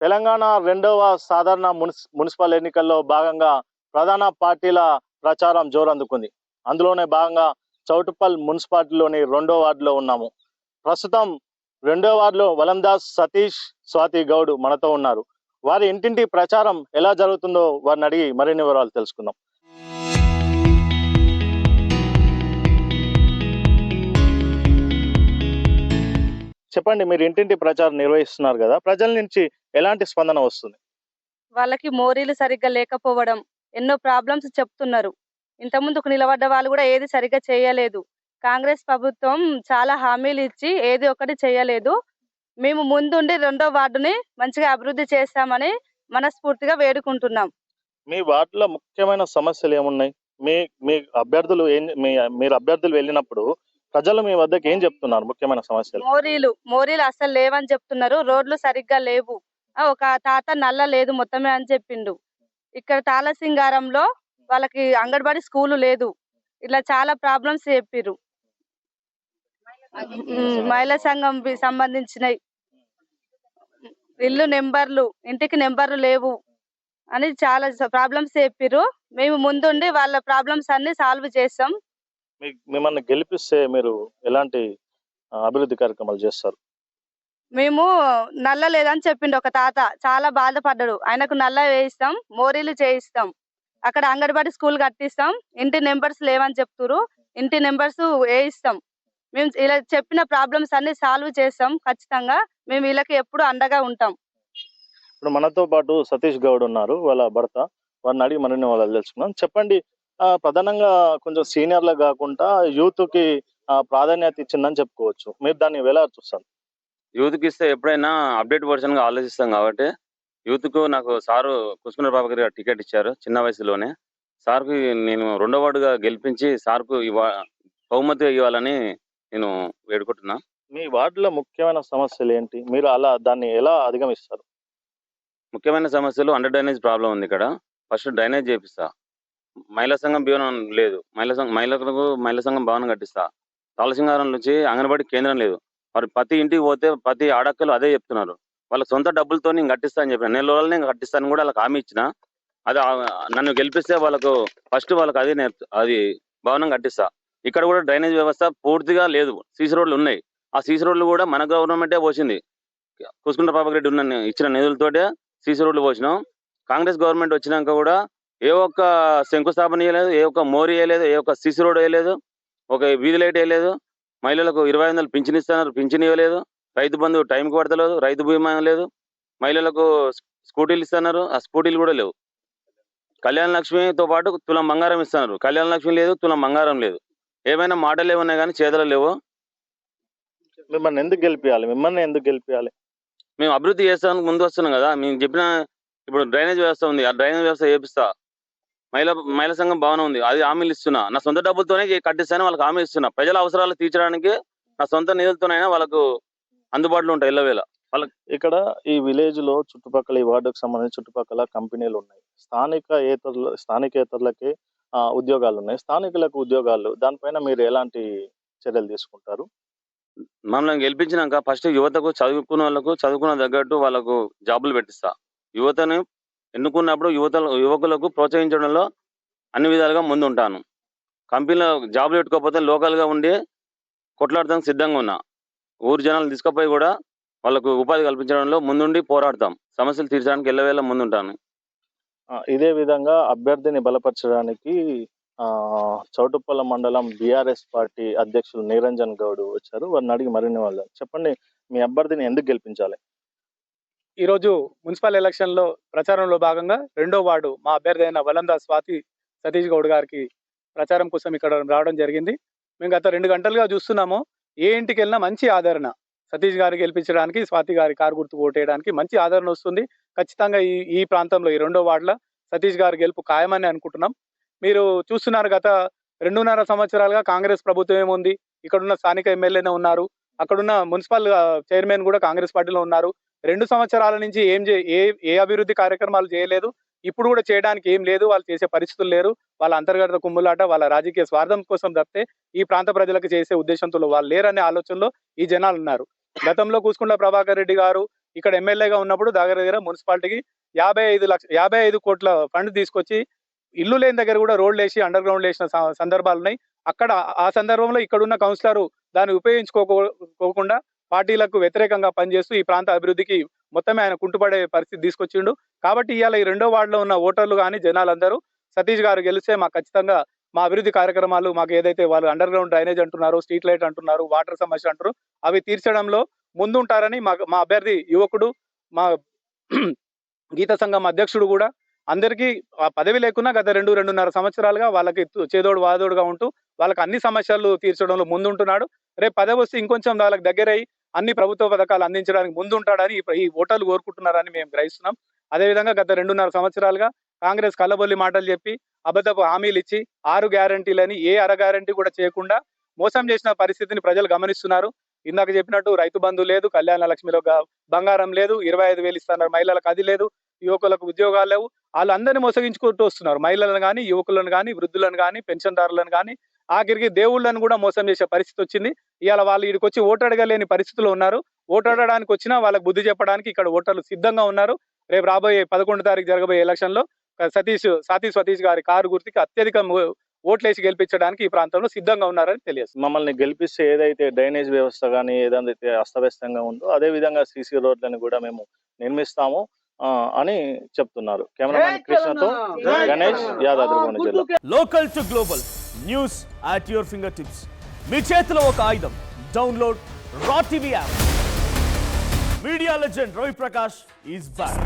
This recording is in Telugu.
తెలంగాణ రెండవ సాధారణ మున్సిపల్ ఎన్నికల్లో భాగంగా ప్రధాన పార్టీల ప్రచారం జోరందుకుంది. అందులోనే భాగంగా చౌటుప్పల్ మున్సిపాలిటీలోని 2వ వార్డులో ఉన్నాము. ప్రస్తుతం 2వ వార్డులో వలందాస్ సతీష్, స్వాతి గౌడ్ మనతో ఉన్నారు. వారి ఇంటింటి ప్రచారం ఎలా జరుగుతుందో వారిని అడిగి మరిన్ని వివరాలు తెలుసుకుందాం. చెప్పండి, మీరు ఇంటింటి ప్రచారం నిర్వహిస్తున్నారు కదా, ప్రజల నుంచి ఎలాంటి స్పందన వస్తుంది? వాళ్ళకి మోరీలు సరిగ్గా లేకపోవడం, ఎన్నో ప్రాబ్లమ్స్ చెప్తున్నారు. ఇంతకుముందుకు నిలబడ్డ వాళ్ళు కూడా ఏది సరిగ్గా చేయలేదు. కాంగ్రెస్ ప్రభుత్వం చాలా హామీలు ఇచ్చి ఏది ఒకటి చేయలేదు. మేము ముందుండి 2వ వార్డుని మంచిగా అభివృద్ధి చేస్తామని మనస్ఫూర్తిగా వేడుకుంటున్నాం. మీ వార్డులో ముఖ్యమైన సమస్యలు ఏమున్నాయి? మీ మీ అభ్యర్థులు మీరు అభ్యర్థులు వెళ్ళినప్పుడు ప్రజలు మీ వద్దకు ఏం చెప్తున్నారు? ముఖ్యమైన సమస్యలు మోరీలు అసలు లేవని చెప్తున్నారు. రోడ్లు సరిగ్గా లేవు. ఒక తాత నల్ల లేదు మొత్తమే అని చెప్పిండు. ఇక్కడ తాళసింగారంలో వాళ్ళకి అంగన్వాడీ స్కూలు లేదు. ఇట్లా చాలా ప్రాబ్లమ్స్ చెప్పిర్రు. మహిళా సంఘం సంబంధించినవి ఇల్లు నెంబర్లు, ఇంటికి నెంబర్లు లేవు అని చాలా ప్రాబ్లమ్స్ చెప్పిర్రు. మేము ముందుండి వాళ్ళ ప్రాబ్లమ్స్ అన్ని సాల్వ్ చేస్తాం. మిమ్మల్ని గెలిపిస్తే మీరు ఎలాంటి అభివృద్ధి కార్యక్రమాలు చేస్తారు? మేము నల్ల లేదని చెప్పిండు ఒక తాత, చాలా బాధపడ్డాడు. ఆయనకు నల్ల వేయిస్తాం, మోరీలు చేయిస్తాం, అక్కడ అంగన్వాడీ స్కూల్ కట్టిస్తాం. ఇంటి నెంబర్స్ లేవని చెప్తురు, ఇంటి నెంబర్స్ వేయిస్తాం. మేము ఇలా చెప్పిన ప్రాబ్లమ్స్ అన్ని సాల్వ్ చేస్తాం. ఖచ్చితంగా మేము వీళ్ళకి ఎప్పుడు అండగా ఉంటాం. ఇప్పుడు మనతో పాటు సతీష్ గౌడ్ ఉన్నారు, వాళ్ళ భర్త. వారిని అడిగి మరిన్ని వాళ్ళు తెలుసుకున్నాం. చెప్పండి, ప్రధానంగా కొంచెం సీనియర్లు కాకుండా యూత్ కి ప్రాధాన్యత ఇచ్చిందని చెప్పుకోవచ్చు. మీరు దాన్ని ఎలా చూస్తారు? యూత్కి ఇస్తే ఎప్పుడైనా అప్డేట్ వర్షన్ గా ఆలోచిస్తాం కాబట్టి యూత్ కు నాకు సారు కుసుకున్న ప్రభాకర్ గారు టికెట్ ఇచ్చారు చిన్న వయసులోనే. సార్కి నేను 2వ వార్డుగా గెలిపించి సార్కు బహుమతి ఇవ్వాలని నేను వేడుకుంటున్నా. మీ వార్డులో ముఖ్యమైన సమస్యలు ఏంటి? మీరు దాన్ని ఎలా అధిగమిస్తారు? ముఖ్యమైన సమస్యలు అండర్ డ్రైనేజ్ ప్రాబ్లం ఉంది. ఇక్కడ ఫస్ట్ డ్రైనేజ్ చేపిస్తా. మహిళా సంఘం భవనం లేదు. మహిళా సంఘం భవనం కట్టిస్తా. తాళసింగారం నుంచి అంగన్వాడీ కేంద్రం లేదు. మరి ప్రతి ఇంటికి పోతే ప్రతి ఆడక్కలు అదే చెప్తున్నారు. వాళ్ళ సొంత డబ్బులతో నేను కట్టిస్తా అని చెప్పిన. 4 రోజులు నేను కట్టిస్తాను కూడా వాళ్ళకి హామీ ఇచ్చిన. అది నన్ను గెలిపిస్తే వాళ్ళకు ఫస్ట్ వాళ్ళకి అది భవనం కట్టిస్తా. ఇక్కడ కూడా డ్రైనేజ్ వ్యవస్థ పూర్తిగా లేదు. సీసీ రోడ్లు ఉన్నాయి. ఆ సీసీ రోడ్లు కూడా మన గవర్నమెంటే పోసింది. కుసుకుంట ప్రభాకర్ రెడ్డి ఇచ్చిన నిధులతోటే సీసీ రోడ్లు పోసినాం. కాంగ్రెస్ గవర్నమెంట్ వచ్చినాక కూడా ఏ ఒక్క శంకుస్థాపన వేయలేదు, ఏ ఒక్క మోరీ వేయలేదు, ఏ ఒక్క సీసీ రోడ్ వేయలేదు, ఒక వీధి లైట్ వేయలేదు. మహిళలకు 2500 పింఛన్ ఇస్తున్నారు, పింఛన్ ఇవ్వలేదు. రైతు బంధు టైంకి పడతలేదు, రైతు బీమా లేదు. మహిళలకు స్కూటీలు ఇస్తున్నారు, ఆ స్కూటీలు కూడా లేవు. కళ్యాణ లక్ష్మితో పాటు తులం బంగారం ఇస్తున్నారు, కళ్యాణ లక్ష్మి లేదు, తులం బంగారం లేదు. ఏమైనా మాటలే ఉన్నాయి కానీ చేతలు లేవు. మిమ్మల్ని ఎందుకు గెలిపియాలి? మేము అభివృద్ధి చేస్తానికి ముందు వస్తున్నాం కదా. మేము చెప్పిన ఇప్పుడు డ్రైనేజ్ వ్యవస్థ ఉంది, ఆ డ్రైనేజ్ వ్యవస్థ చేపిస్తా. మహిళా సంఘం భవనం ఉంది, అది హామీలు ఇస్తున్నా. నా సొంత డబ్బులతోనే కట్టిస్తాను, వాళ్ళకి హామీ ఇస్తున్నా. ప్రజల అవసరాలు తీర్చడానికి నా సొంత నిధులతోనైనా వాళ్ళకు అందుబాటులో ఉంటాయి ఎల్లవేళ. వాళ్ళకి ఇక్కడ ఈ విలేజ్ లో చుట్టుపక్కల, ఈ వార్డుకు సంబంధించి చుట్టుపక్కల కంపెనీలు ఉన్నాయి, స్థానికేతరులకి ఉద్యోగాలు ఉన్నాయి, స్థానికులకు ఉద్యోగాలు. దానిపైన మీరు ఎలాంటి చర్యలు తీసుకుంటారు? మమ్మల్ని గెలిపించినాక ఫస్ట్ యువతకు చదువుకున్న వాళ్ళకు చదువుకున్న తగ్గట్టు వాళ్ళకు జాబులు పెట్టిస్తా. యువతను ఎన్నుకున్నప్పుడు యువకులకు ప్రోత్సహించడంలో అన్ని విధాలుగా ముందుంటాను. కంపెనీలో జాబులు పెట్టుకోకపోతే లోకల్గా ఉండి కొట్లాడటానికి సిద్ధంగా ఉన్నా. ఊరు జనాలు తీసుకుపోయి కూడా వాళ్ళకు ఉపాధి కల్పించడంలో ముందుండి పోరాడతాం. సమస్యలు తీర్చడానికి ఎల్లవేళ ముందుంటాను. ఇదే విధంగా అభ్యర్థిని బలపరచడానికి చౌటుప్పల మండలం బీఆర్ఎస్ పార్టీ అధ్యక్షులు నిరంజన్ గౌడ్ వచ్చారు. వారిని అడిగి మరిన్ని వాళ్ళు. చెప్పండి, మీ అభ్యర్థిని ఎందుకు గెలిపించాలి? ఈరోజు మున్సిపల్ ఎలక్షన్లో ప్రచారంలో భాగంగా 2వ వార్డు మా అభ్యర్థి అయిన వలందాస్ స్వాతి సతీష్ గౌడ్ గారికి ప్రచారం కోసం ఇక్కడ రావడం జరిగింది. మేము గత 2 గంటలుగా చూస్తున్నాము. ఏ ఇంటికి వెళ్ళినా మంచి ఆదరణ. సతీష్ గారికి గెలిపించడానికి, స్వాతి గారి కారు గుర్తు ఓటేయడానికి మంచి ఆదరణ వస్తుంది. ఖచ్చితంగా ఈ ప్రాంతంలో, ఈ 2వ వార్డులో సతీష్ గారి గెలుపు ఖాయమని అనుకుంటున్నాం. మీరు చూస్తున్నారు, గత 2.5 సంవత్సరాలుగా కాంగ్రెస్ ప్రభుత్వం ఏముంది. ఇక్కడున్న స్థానిక ఎమ్మెల్యేనే ఉన్నారు, అక్కడున్న మున్సిపల్ చైర్మన్ కూడా కాంగ్రెస్ పార్టీలో ఉన్నారు. 2 సంవత్సరాల నుంచి ఏ అభివృద్ధి కార్యక్రమాలు చేయలేదు. ఇప్పుడు కూడా చేయడానికి ఏం లేదు. వాళ్ళు చేసే పరిస్థితులు లేరు. వాళ్ళ అంతర్గత కుమ్ములాట, వాళ్ళ రాజకీయ స్వార్థం కోసం తప్పితే ఈ ప్రాంత ప్రజలకు చేసే ఉద్దేశంతో వాళ్ళు లేరనే ఆలోచనలో ఈ జనాలు ఉన్నారు. గతంలో కుసుకుంట్ల ప్రభాకర్ రెడ్డి గారు ఇక్కడ ఎమ్మెల్యేగా ఉన్నప్పుడు దగ్గర మున్సిపాలిటీకి 55 కోట్ల ఫండ్ తీసుకొచ్చి ఇల్లు లేని దగ్గర కూడా రోడ్లు వేసి అండర్ గ్రౌండ్ వేసిన సందర్భాలు ఉన్నాయి. అక్కడ ఆ సందర్భంలో ఇక్కడున్న కౌన్సిలర్ దాన్ని ఉపయోగించుకోకుండా పార్టీలకు వ్యతిరేకంగా పనిచేస్తూ ఈ ప్రాంత అభివృద్ధికి మొత్తమే ఆయన కుంటుపడే పరిస్థితి తీసుకొచ్చిండు. కాబట్టి ఇవాళ ఈ 2వ వార్డులో ఉన్న ఓటర్లు కానీ జనాలందరూ సతీష్ గారు గెలిస్తే మాకు ఖచ్చితంగా మా అభివృద్ధి కార్యక్రమాలు మాకు ఏదైతే వాళ్ళు అండర్ గ్రౌండ్ డ్రైనేజ్ అంటున్నారు, స్ట్రీట్ లైట్ అంటున్నారు, వాటర్ సమస్య అంటారు, అవి తీర్చడంలో ముందుంటారని మా అభ్యర్థి యువకుడు, మా గీత సంఘం అధ్యక్షుడు కూడా అందరికీ ఆ పదవి లేకున్నా గత 2-2.5 సంవత్సరాలుగా వాళ్ళకి చేదోడు వాదోడుగా ఉంటూ వాళ్ళకి అన్ని సమస్యలు తీర్చడంలో ముందుంటున్నాడు. రేపు పదవి వస్తే ఇంకొంచెం వాళ్ళకి దగ్గరై అన్ని ప్రభుత్వ పథకాలు అందించడానికి ముందుంటాడని ఈ ఓటర్లు కోరుకుంటున్నారని మేము గ్రహిస్తున్నాం. అదేవిధంగా గత 2.5 సంవత్సరాలుగా కాంగ్రెస్ కల్లబొల్లి మాటలు చెప్పి అబద్ధపు హామీలు ఇచ్చి 6 గ్యారంటీలని ఏ అర గ్యారంటీ కూడా చేయకుండా మోసం చేసిన పరిస్థితిని ప్రజలు గమనిస్తున్నారు. ఇందాక చెప్పినట్టు రైతు బంధు లేదు, కళ్యాణ లక్ష్మిలో బంగారం లేదు, 25,000 ఇస్తున్నారు మహిళలకు, అది లేదు, యువకులకు ఉద్యోగాలు లేవు. వాళ్ళందరినీ మోసగించుకుంటూ వస్తున్నారు. మహిళలను కానీ, యువకులను కానీ, వృద్ధులను కానీ, పెన్షన్దారులను కానీ, ఆఖరికి దేవుళ్ళను కూడా మోసం చేసే పరిస్థితి వచ్చింది. ఇవాళ వాళ్ళు ఇక్కడికి వచ్చి ఓటు అడగలేని పరిస్థితుల్లో ఉన్నారు. ఓటు అడగడానికి వచ్చినా వాళ్ళకి బుద్ధి చెప్పడానికి ఇక్కడ ఓటర్లు సిద్ధంగా ఉన్నారు. రేపు రాబోయే 11వ తారీఖు జరగబోయే ఎలక్షన్ లో సతీష్ గారి కారు గుర్తుకి అత్యధిక ఓట్లేసి గెలిపించడానికి ఈ ప్రాంతంలో సిద్ధంగా ఉన్నారని తెలియదు. మమ్మల్ని గెలిపిస్తే ఏదైతే డ్రైనేజ్ వ్యవస్థ కానీ ఏదైతే అస్తవ్యస్తంగా ఉందో అదే విధంగా సీసీ రోడ్లను కూడా మేము నిర్మిస్తాము అని చెప్తున్నారు. కెమెరామెన్ కృష్ణతో గణేష్, యాదాద్రి జిల్లా. Local to global news at your fingertips. మీ చేతిలో ఒక ఆయుధం. Download Raw TV app. Media legend Ravi Prakash is back.